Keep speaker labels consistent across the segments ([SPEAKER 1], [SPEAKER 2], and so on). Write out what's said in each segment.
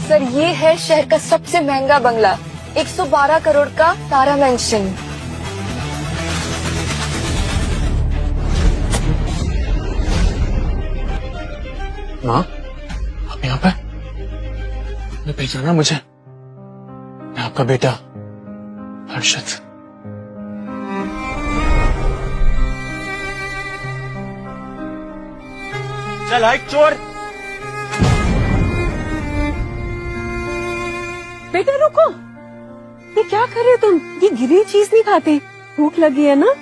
[SPEAKER 1] Sir ये है शहर का सबसे महंगा बंगला, 112 करोड़ का तारा मेंशन।
[SPEAKER 2] माँ, आप यहाँ पे? मैं पहचाना मुझे? मैं आपका बेटा हर्षद।
[SPEAKER 3] चल हाइक चोर।
[SPEAKER 4] बेटा रुको, ये क्या कर रहे हो तुम? ये गिरी चीज नहीं खाते। भूख लगी है ना,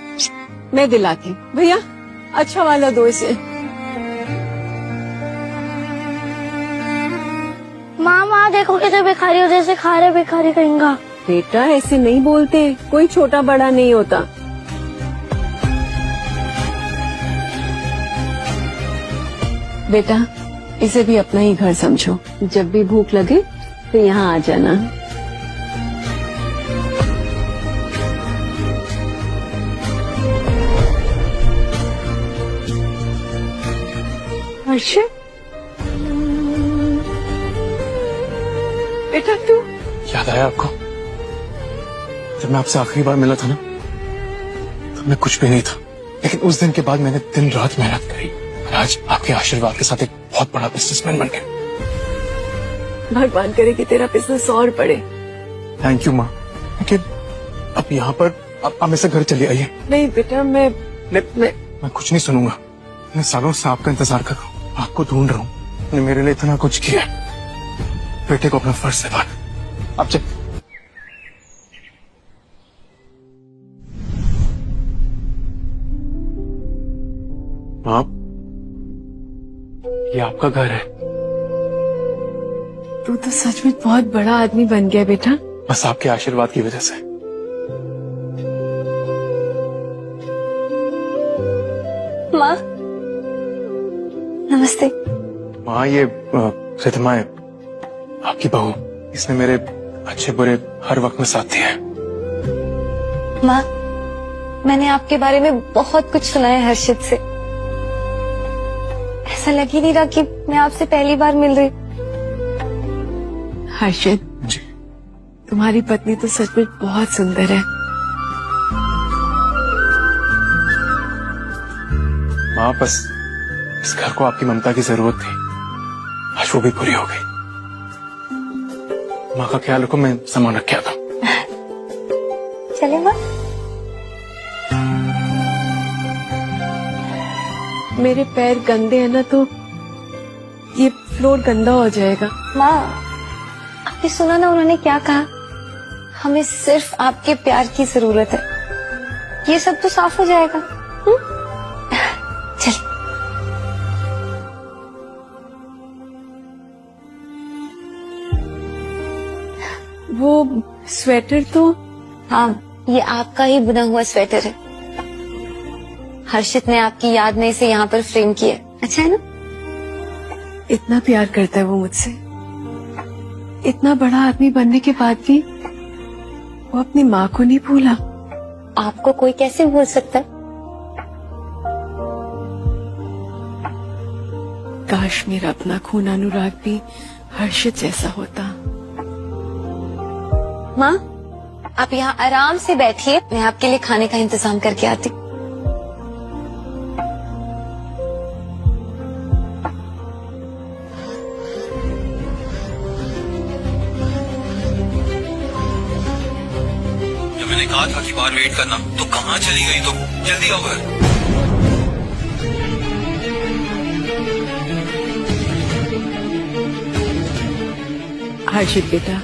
[SPEAKER 4] मैं दिलाती हूँ। भैया अच्छा वाला दो इसे।
[SPEAKER 5] माँ देखो कैसे भिखारी हो, जैसे खा रहे भिखारी कहेंगा।
[SPEAKER 4] बेटा ऐसे नहीं बोलते, कोई छोटा बड़ा नहीं होता। बेटा इसे भी अपना ही घर समझो, जब भी भूख लगे तो यहाँ आ जाना। हर्षद बेटा तू
[SPEAKER 2] याद आया आपको जब मैं आपसे आखिरी बार मिला था ना, तब मैं कुछ भी नहीं था, लेकिन उस दिन के बाद मैंने दिन रात मेहनत करी और आज आपके आशीर्वाद के साथ एक बहुत बड़ा बिजनेसमैन बन गया।
[SPEAKER 4] भगवान करे कि तेरा बिजनेस और बढ़े।
[SPEAKER 2] थैंक यू माँ, लेकिन अब यहाँ पर आप मेरे से घर चले आइए।
[SPEAKER 4] नहीं बेटा मैं
[SPEAKER 2] कुछ नहीं सुनूंगा। मैं सालों से आपका इंतजार कर रहा हूँ, आपको ढूंढ रहा हूँ। आपने मेरे लिए इतना कुछ किया है, बेटे को अपना फर्ज से बात। आप चल। आप, ये आपका घर है।
[SPEAKER 4] तू तो सच में बहुत बड़ा आदमी बन गया बेटा।
[SPEAKER 2] बस आपके आशीर्वाद की वजह से।
[SPEAKER 1] माँ नमस्ते।
[SPEAKER 2] माँ ये रिधमा है, आपकी बहू। इसने मेरे अच्छे बुरे हर वक्त में साथ दिया है।
[SPEAKER 1] माँ मैंने आपके बारे में बहुत कुछ सुना है हर्षद से। ऐसा लग ही नहीं रहा कि मैं आपसे पहली बार मिल रही।
[SPEAKER 4] हर्षद
[SPEAKER 2] जी,
[SPEAKER 4] तुम्हारी पत्नी तो सच में बहुत सुंदर है।
[SPEAKER 2] माँ बस इस घर को आपकी ममता की जरूरत थी, आज वो भी पूरी हो गई। माँ का ख्याल रखो, मैं सामान रख के आता हूँ।
[SPEAKER 1] चले माँ।
[SPEAKER 4] मेरे पैर गंदे हैं ना, तो ये फ्लोर गंदा हो जाएगा।
[SPEAKER 1] माँ आपने सुना ना उन्होंने क्या कहा? हमें सिर्फ आपके प्यार की जरूरत है, ये सब तो साफ हो जाएगा। चल।
[SPEAKER 4] वो स्वेटर तो
[SPEAKER 1] हाँ ये आपका ही बुना हुआ स्वेटर है। हर्षित ने आपकी याद में इसे यहाँ पर फ्रेम किया। अच्छा है ना?
[SPEAKER 4] इतना प्यार करता है वो मुझसे। इतना बड़ा आदमी बनने के बाद भी वो अपनी माँ को नहीं भूला।
[SPEAKER 1] आपको कोई कैसे भूल सकता है?
[SPEAKER 4] काश मेरा अपना खून अनुराग भी हर्षित जैसा होता।
[SPEAKER 1] माँ आप यहाँ आराम से बैठिए, मैं आपके लिए खाने का इंतजाम करके आती हूँ।
[SPEAKER 3] जब मैंने कहा था कि बाहर वेट करना, तो कहाँ चली गई? तो जल्दी आओ घर।
[SPEAKER 4] हर्षित बेटा,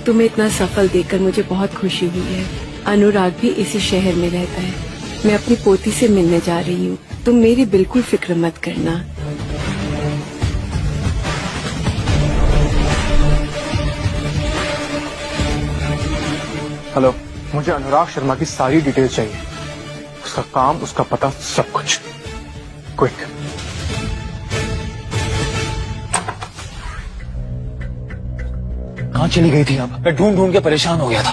[SPEAKER 4] तुम्हें इतना सफल देखकर मुझे बहुत खुशी हुई है। अनुराग भी इसी शहर में रहता है। मैं अपनी पोती से मिलने जा रही हूँ, तुम मेरी बिल्कुल फिक्र मत करना।
[SPEAKER 2] हेलो, मुझे अनुराग शर्मा की सारी डिटेल चाहिए, उसका काम, उसका पता, सब कुछ। क्विक।
[SPEAKER 3] कहाँ चली गई थी आप? मैं ढूंढ ढूंढ के परेशान हो गया था।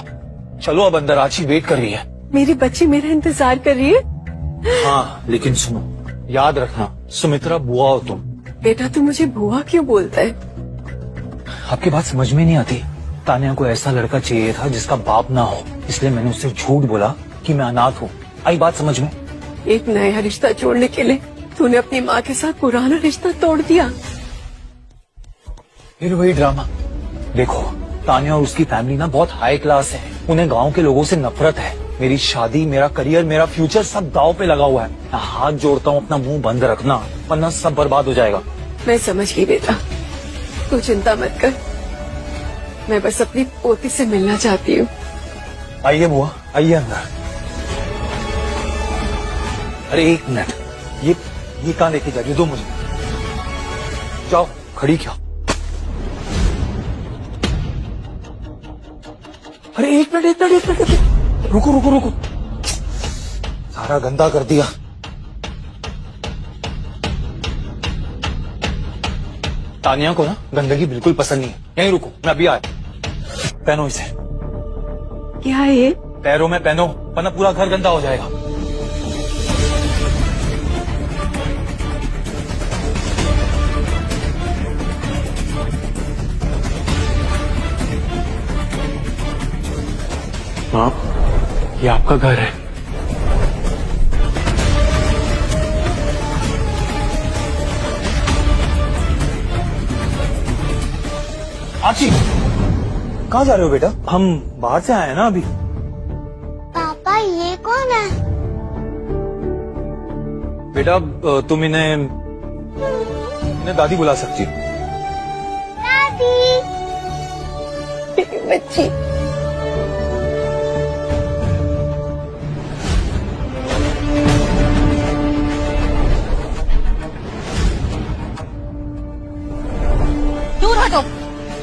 [SPEAKER 3] चलो अब अंदर, आची वेट कर रही है।
[SPEAKER 4] मेरी बच्ची मेरा इंतजार कर रही है।
[SPEAKER 3] हाँ लेकिन सुनो, याद रखना सुमित्रा बुआ हो तुम।
[SPEAKER 4] बेटा तू मुझे बुआ क्यों बोलता है?
[SPEAKER 3] आपकी बात समझ में नहीं आती। तानिया को ऐसा लड़का चाहिए था जिसका बाप ना हो, इसलिए मैंने उससे झूठ बोला कि मैं अनाथ हूँ। आई बात समझ में?
[SPEAKER 4] एक नया रिश्ता जोड़ने के लिए तूने अपनी माँ के साथ पुराना रिश्ता तोड़ दिया।
[SPEAKER 3] फिर वही ड्रामा। देखो, तानिया और उसकी फैमिली ना बहुत हाई क्लास है, उन्हें गांव के लोगों से नफरत है। मेरी शादी, मेरा करियर, मेरा फ्यूचर सब दांव पे लगा हुआ है। मैं हाथ जोड़ता हूँ, अपना मुंह बंद रखना, वरना सब बर्बाद हो जाएगा।
[SPEAKER 4] मैं समझ गई बेटा, तू चिंता मत कर। मैं बस अपनी पोती से मिलना चाहती हूँ।
[SPEAKER 3] आइए बुआ, आइए अंदर। अरे एक मिनट, ये कहाँ लेके जा रही हो? दो मुझे। जाओ, खड़ी क्या? अरे एक मिनट, रुको। सारा गंदा कर दिया। तानिया को ना गंदगी बिल्कुल पसंद नहीं है। यहीं रुको, मैं अभी आया। पहनो इसे।
[SPEAKER 4] क्या है ये?
[SPEAKER 3] पैरों में पहनो, वरना पूरा घर गंदा हो जाएगा।
[SPEAKER 2] माँ, ये आपका घर है।
[SPEAKER 3] आची, कहाँ जा रहे हो बेटा? हम बाहर से आए हैं ना अभी।
[SPEAKER 5] पापा ये कौन है?
[SPEAKER 3] बेटा तुम इन्हें दादी बुला सकती हो।
[SPEAKER 5] दादी।
[SPEAKER 4] बच्ची,
[SPEAKER 6] दूर हटो।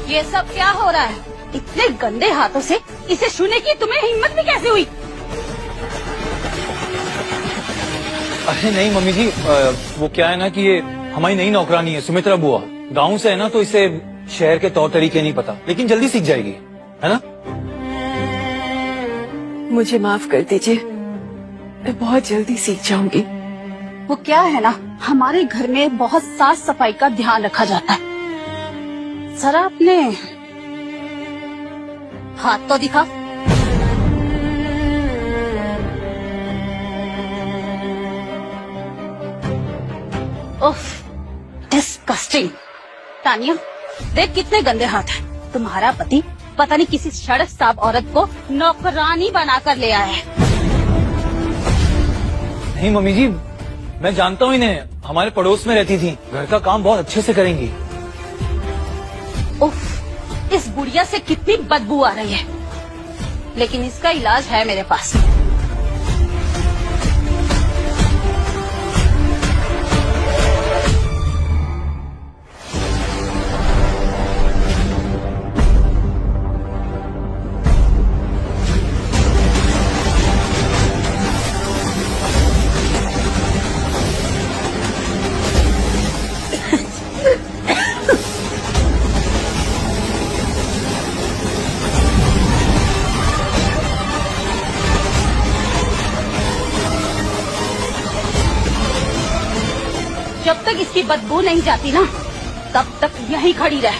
[SPEAKER 6] ये सब क्या हो रहा है? इतने गंदे हाथों से इसे छूने की तुम्हें हिम्मत भी कैसे हुई?
[SPEAKER 3] अरे नहीं मम्मी जी, वो क्या है ना कि ये हमारी नई नौकरानी है, सुमित्रा बुआ। गांव से है ना, तो इसे शहर के तौर तरीके नहीं पता, लेकिन जल्दी सीख जाएगी, है ना?
[SPEAKER 4] मुझे माफ कर दीजिए, मैं बहुत जल्दी सीख जाऊंगी।
[SPEAKER 6] वो क्या है ना, हमारे घर में बहुत साफ सफाई का ध्यान रखा जाता है। जरा अपने हाथ तो दिखा। उफ, डिस्गस्टिंग। तानिया, देख कितने गंदे हाथ हैं। तुम्हारा पति पता नहीं किसी सड़क साफ औरत को नौकरानी बनाकर ले आया है।
[SPEAKER 3] नहीं मम्मी जी, मैं जानता हूँ इन्हें, हमारे पड़ोस में रहती थी, घर का काम बहुत अच्छे से करेंगी।
[SPEAKER 6] उफ, इस बुढ़िया से कितनी बदबू आ रही है, लेकिन इसका इलाज है मेरे पास। जब तक इसकी बदबू नहीं जाती ना, तब तक यहीं खड़ी रह।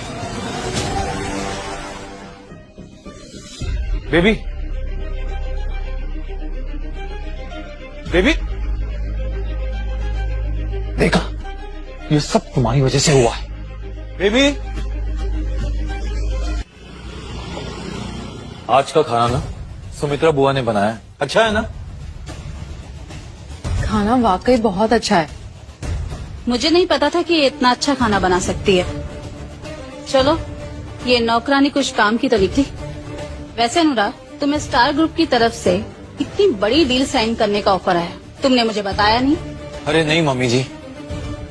[SPEAKER 3] बेबी, बेबी, देखा, ये सब तुम्हारी वजह से हुआ है। बेबी, आज का खाना ना सुमित्रा बुआ ने बनाया है, अच्छा है ना?
[SPEAKER 1] खाना वाकई बहुत अच्छा है।
[SPEAKER 6] मुझे नहीं पता था कि ये इतना अच्छा खाना बना सकती है। चलो, ये नौकरानी कुछ काम की तो निकली। वैसे अनुराग, तुम्हें स्टार ग्रुप की तरफ से इतनी बड़ी डील साइन करने का ऑफर आया, तुमने मुझे बताया नहीं?
[SPEAKER 3] अरे नहीं मम्मी जी,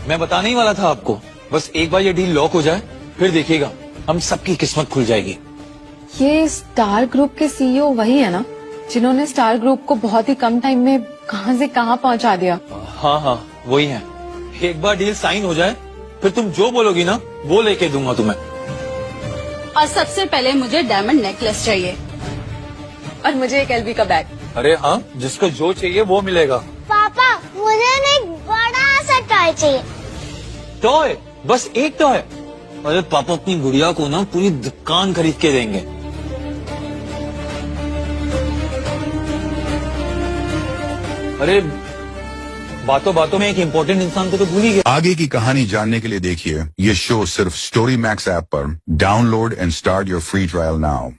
[SPEAKER 3] मैं बताने ही वाला था आपको। बस एक बार ये डील लॉक हो जाए, फिर देखिएगा हम सबकी किस्मत खुल जाएगी।
[SPEAKER 1] ये स्टार ग्रुप के सीईओ वही है ना, जिन्होंने स्टार ग्रुप को बहुत ही कम टाइम में कहां से कहां पहुंचा दिया?
[SPEAKER 3] हाँ, वही है। एक बार डील साइन हो जाए, फिर तुम जो बोलोगी ना वो लेके दूंगा तुम्हें।
[SPEAKER 6] और सबसे पहले मुझे डायमंड नेकलेस चाहिए।
[SPEAKER 1] और मुझे एक एलवी का बैग।
[SPEAKER 3] अरे हाँ, जिसको जो चाहिए वो मिलेगा।
[SPEAKER 5] पापा मुझे ना एक बड़ा सा टॉय चाहिए।
[SPEAKER 3] टॉय? बस एक टॉय? अरे पापा अपनी गुड़िया को ना पूरी दुकान खरीद के देंगे। अरे बातों बातों में एक इम्पोर्टेंट इंसान को तो भूल ही गया।
[SPEAKER 7] आगे की कहानी जानने के लिए देखिए ये शो सिर्फ स्टोरी मैक्स ऐप पर। Download and start your free trial now.